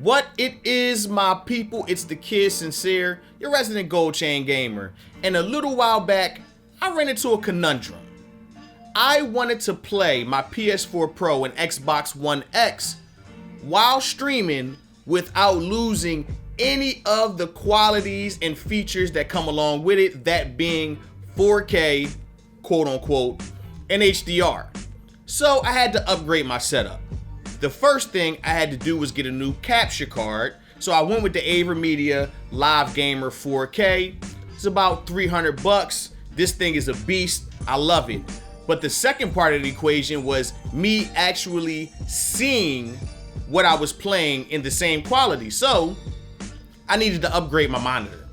What it is, my people, it's the kid Sincere, your resident Gold Chain Gamer, and a little while back, I ran into a conundrum. I wanted to play my PS4 Pro and Xbox One X while streaming without losing any of the qualities and features that come along with it, that being 4K, quote unquote, and HDR. So I had to upgrade my setup. The first thing I had to do was get a new capture card. So I went with the AverMedia Live Gamer 4K. It's about 300 bucks. This thing is a beast. I love it. But the second part of the equation was me actually seeing what I was playing in the same quality. So I needed to upgrade my monitor.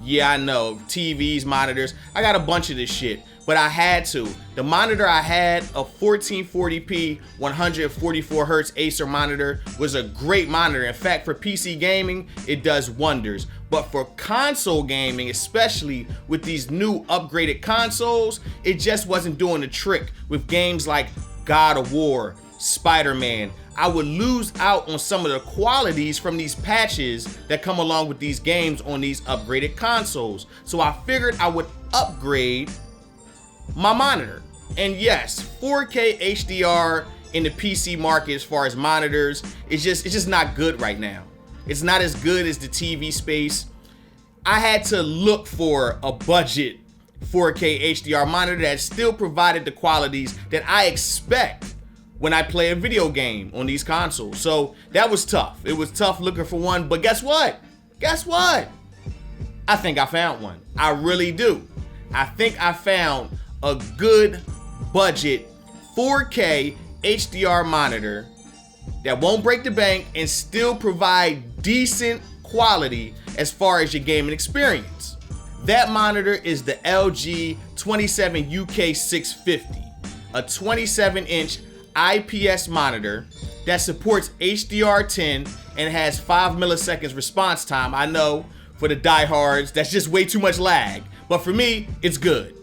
Yeah, I know, TVs, monitors, I got a bunch of this shit, but I had to. The monitor I had, a 1440p 144 Hz Acer monitor, was a great monitor. In fact, for PC gaming, it does wonders. But for console gaming, especially with these new upgraded consoles, it just wasn't doing the trick with games like God of War, Spider-Man. I would lose out on some of the qualities from these patches that come along with these games on these upgraded consoles. So I figured I would upgrade my monitor. And yes, 4K HDR in the PC market as far as monitors, it's just not good right now. It's not as good as the TV space. I had to look for a budget 4K HDR monitor that still provided the qualities that I expect when I play a video game on these consoles. So that was tough. It was tough looking for one, but guess what? Guess what? I think I found one. I really do. I think I found a good budget 4K HDR monitor that won't break the bank and still provide decent quality as far as your gaming experience. That monitor is the LG 27UK650, a 27-inch IPS monitor that supports HDR10 and has 5 milliseconds response time. I know for the diehards, that's just way too much lag, but for me, it's good.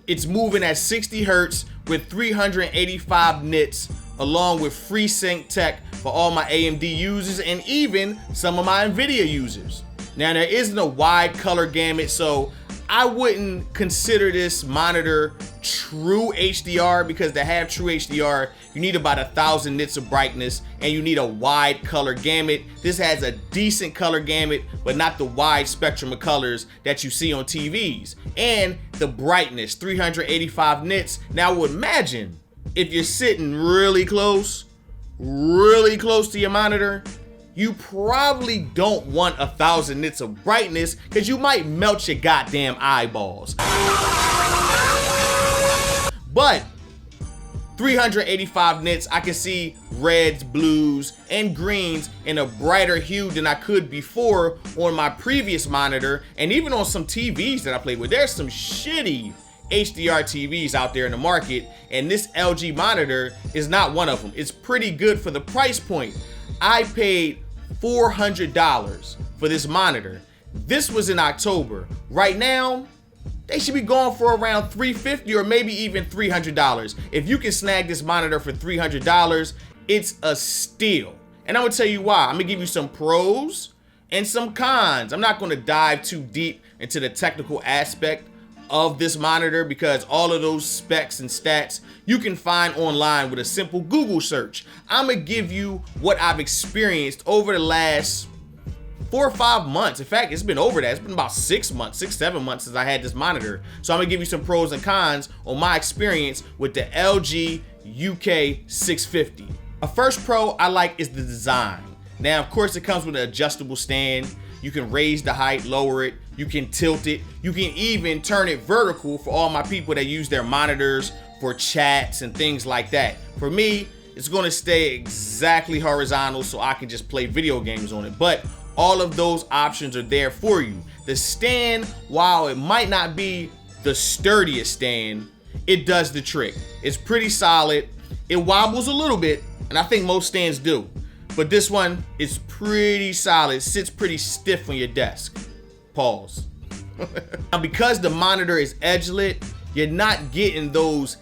It's moving at 60 Hertz with 385 nits, along with FreeSync tech for all my AMD users and even some of my NVIDIA users. Now, there isn't a wide color gamut, so I wouldn't consider this monitor true HDR, because to have true HDR, you need about 1,000 nits of brightness and you need a wide color gamut. This has a decent color gamut, but not the wide spectrum of colors that you see on TVs. And the brightness, 385 nits. Now, I would imagine if you're sitting really close to your monitor, you probably don't want 1,000 nits of brightness, because you might melt your goddamn eyeballs. But 385 nits, I can see reds, blues, and greens in a brighter hue than I could before on my previous monitor, and even on some TVs that I played with. There's some shitty HDR TVs out there in the market, and this LG monitor is not one of them. It's pretty good for the price point. I paid $400 for this monitor. This was in October. Right now, they should be going for around $350 or maybe even $300. If you can snag this monitor for $300, it's a steal. And I'm gonna tell you why. I'm gonna give you some pros and some cons. I'm not gonna dive too deep into the technical aspect of this monitor, because all of those specs and stats you can find online with a simple Google search. I'm gonna give you what I've experienced over the last 4 or 5 months. In fact, it's been over that. It's been about 6 months, 7 months since I had this monitor. So I'm gonna give you some pros and cons on my experience with the LG UK650. A first pro I like is the design. Now, of course, it comes with an adjustable stand. You can raise the height, lower it, you can tilt it, you can even turn it vertical for all my people that use their monitors for chats and things like that. For me, it's gonna stay exactly horizontal so I can just play video games on it. But all of those options are there for you. The stand, while it might not be the sturdiest stand, it does the trick. It's pretty solid. It wobbles a little bit, and I think most stands do. But this one is pretty solid, sits pretty stiff on your desk. Pause. Now, because the monitor is edge lit, you're not getting those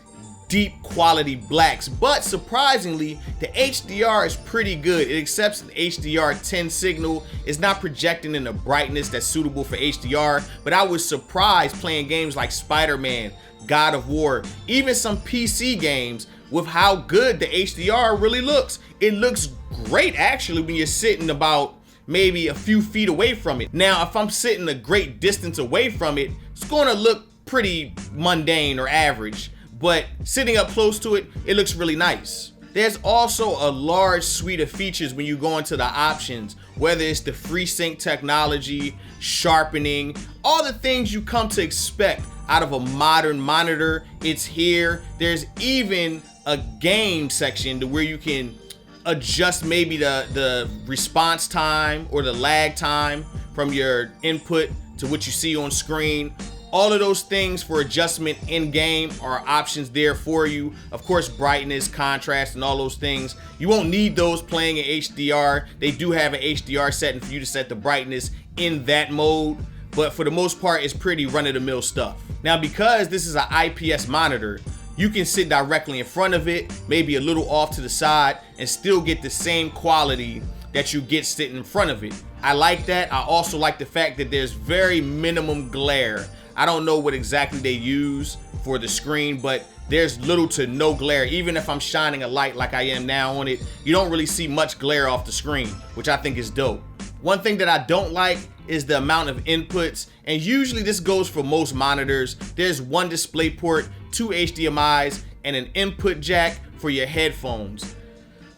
deep quality blacks, but surprisingly, the HDR is pretty good. It accepts an HDR 10 signal. It's not projecting in a brightness that's suitable for HDR, but I was surprised playing games like Spider-Man, God of War, even some PC games with how good the HDR really looks. It looks great actually when you're sitting about maybe a few feet away from it. Now, if I'm sitting a great distance away from it, it's gonna look pretty mundane or average, but sitting up close to it, it looks really nice. There's also a large suite of features when you go into the options, whether it's the FreeSync technology, sharpening, all the things you come to expect out of a modern monitor, it's here. There's even a game section to where you can adjust maybe the response time or the lag time from your input to what you see on screen. All of those things for adjustment in game are options there for you. Of course, brightness, contrast, and all those things. You won't need those playing in HDR. They do have an HDR setting for you to set the brightness in that mode, but for the most part, it's pretty run-of-the-mill stuff. Now, because this is an IPS monitor, you can sit directly in front of it, maybe a little off to the side, and still get the same quality that you get sitting in front of it. I like that. I also like the fact that there's very minimum glare. I don't know what exactly they use for the screen, but there's little to no glare. Even if I'm shining a light like I am now on it, you don't really see much glare off the screen, which I think is dope. One thing that I don't like is the amount of inputs, and usually this goes for most monitors. There's one display port, 2 HDMIs, and an input jack for your headphones.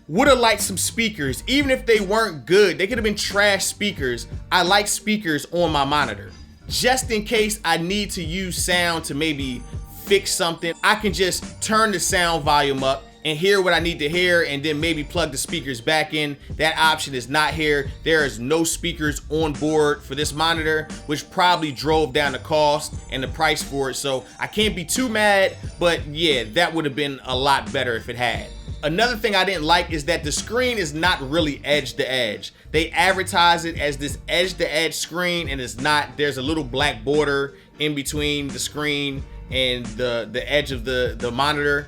Would've liked some speakers, even if they weren't good. They could have been trash speakers. I like speakers on my monitor. Just in case I need to use sound to maybe fix something, I can just turn the sound volume up and hear what I need to hear, and then maybe plug the speakers back in. That option is not here. There is no speakers on board for this monitor, which probably drove down the cost and the price for it. So I can't be too mad, but yeah, that would have been a lot better if it had. Another thing I didn't like is that the screen is not really edge to edge. They advertise it as this edge to edge screen, and it's not. There's a little black border in between the screen and the edge of the monitor.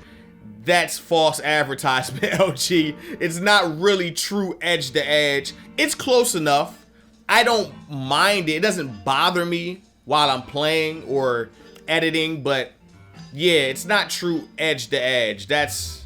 That's false advertisement, LG. It's not really true edge to edge. It's close enough. I don't mind it. It doesn't bother me while I'm playing or editing, but yeah, it's not true edge to edge. That's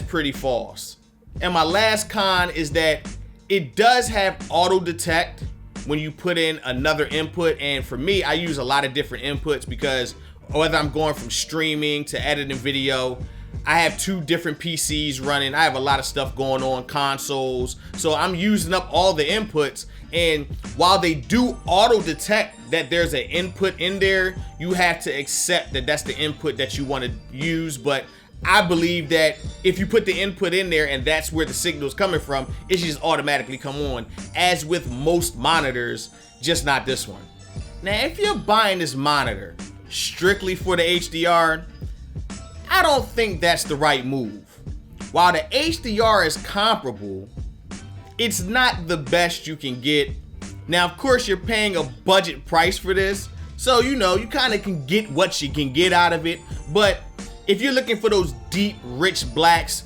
pretty false. And my last con is that it does have auto detect when you put in another input. And for me, I use a lot of different inputs because whether I'm going from streaming to editing video, I have 2 different PCs running. I have a lot of stuff going on, consoles. So I'm using up all the inputs. And while they do auto detect that there's an input in there, you have to accept that that's the input that you want to use. But I believe that if you put the input in there and that's where the signal is coming from, it should just automatically come on, as with most monitors, just not this one. Now, if you're buying this monitor strictly for the HDR, I don't think that's the right move. While the HDR is comparable, it's not the best you can get. Now, of course, you're paying a budget price for this, so you know, you kind of can get what you can get out of it. But if you're looking for those deep, rich blacks,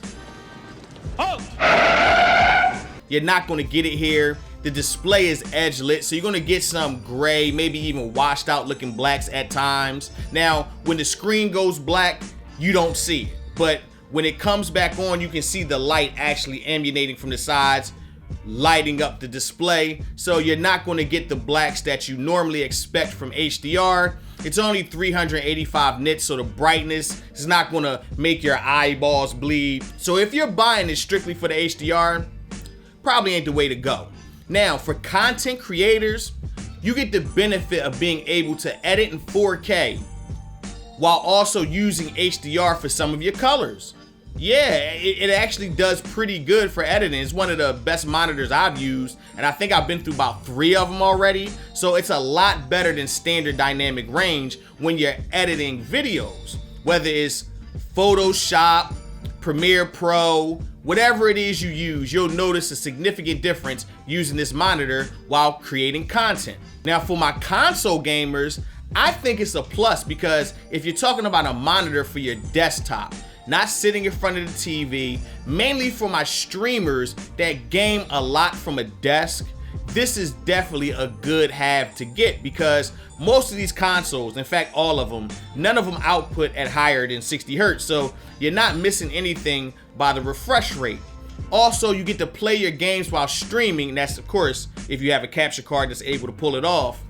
you're not gonna get it here. The display is edge lit, so you're gonna get some gray, maybe even washed out looking blacks at times. Now, when the screen goes black, you don't see it. But when it comes back on, you can see the light actually emanating from the sides, lighting up the display. So you're not gonna get the blacks that you normally expect from HDR. It's only 385 nits, so the brightness is not gonna make your eyeballs bleed. So if you're buying it strictly for the HDR, probably ain't the way to go. Now, for content creators, you get the benefit of being able to edit in 4K while also using HDR for some of your colors. Yeah, it actually does pretty good for editing. It's one of the best monitors I've used, and I think I've been through about 3 of them already. So it's a lot better than standard dynamic range when you're editing videos, whether it's Photoshop, Premiere Pro, whatever it is you use, you'll notice a significant difference using this monitor while creating content. Now for my console gamers, I think it's a plus because if you're talking about a monitor for your desktop, not sitting in front of the TV, mainly for my streamers that game a lot from a desk, this is definitely a good have to get because most of these consoles, in fact all of them, none of them output at higher than 60 Hertz, so you're not missing anything by the refresh rate. Also, you get to play your games while streaming, and that's of course if you have a capture card that's able to pull it off,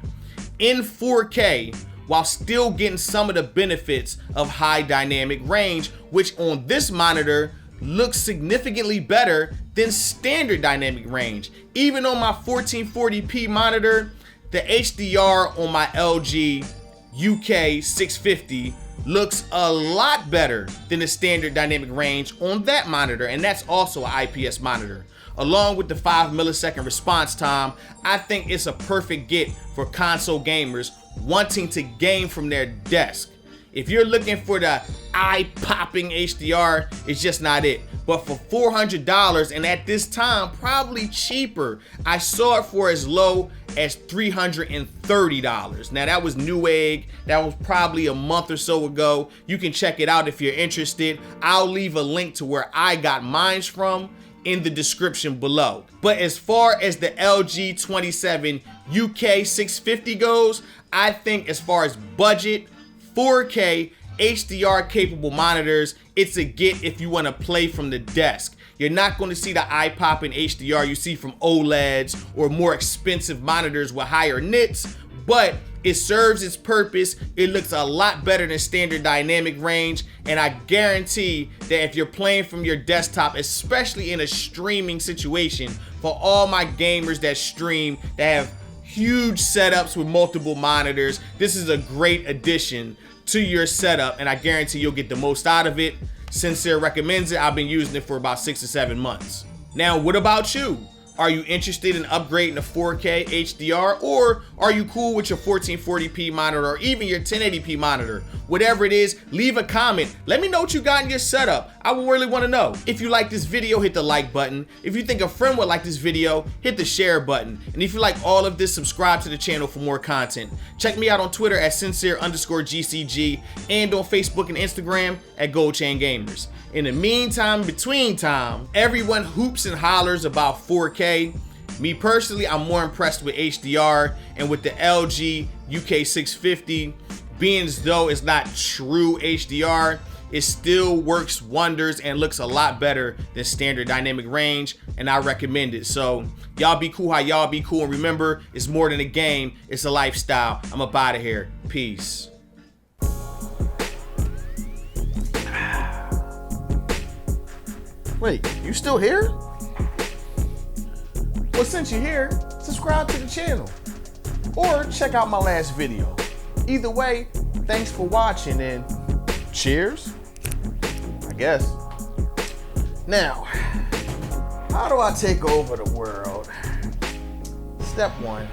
in 4K, while still getting some of the benefits of high dynamic range, which on this monitor looks significantly better than standard dynamic range. Even on my 1440p monitor, the HDR on my LG UK650 looks a lot better than the standard dynamic range on that monitor, and that's also an IPS monitor. Along with the 5 millisecond response time, I think it's a perfect get for console gamers wanting to game from their desk. If you're looking for the eye-popping HDR, it's just not it. But for $400, and at this time, probably cheaper, I saw it for as low as $330. Now that was Newegg, that was probably a month or so ago. You can check it out if you're interested. I'll leave a link to where I got mine from in the description below. But as far as the LG 27UK650 goes, I think as far as budget, 4K, HDR capable monitors, it's a get if you want to play from the desk. You're not going to see the eye-popping HDR you see from OLEDs or more expensive monitors with higher nits, but it serves its purpose. It looks a lot better than standard dynamic range, and I guarantee that if you're playing from your desktop, especially in a streaming situation, for all my gamers that stream, that have huge setups with multiple monitors, this is a great addition to your setup, and I guarantee you'll get the most out of it. Sincere recommends it. I've been using it for about 6 to 7 months. Now, what about you? Are you interested in upgrading to 4K HDR, or are you cool with your 1440p monitor or even your 1080p monitor? Whatever it is, leave a comment. Let me know what you got in your setup. I would really want to know. If you like this video, hit the like button. If you think a friend would like this video, hit the share button. And if you like all of this, subscribe to the channel for more content. Check me out on Twitter at sincere_GCG and on Facebook and Instagram at GoldChainGamers. In the meantime, between time, everyone hoops and hollers about 4K. Me personally, I'm more impressed with HDR and with the LG UK650. Being as though it's not true HDR, it still works wonders and looks a lot better than standard dynamic range, and I recommend it. So y'all be cool how y'all be cool, and remember, it's more than a game, it's a lifestyle. I'm up out of here. Peace. Wait, you still here? Well, since you're here, subscribe to the channel or check out my last video. Either way, thanks for watching and cheers, I guess. Now, how do I take over the world? Step 1.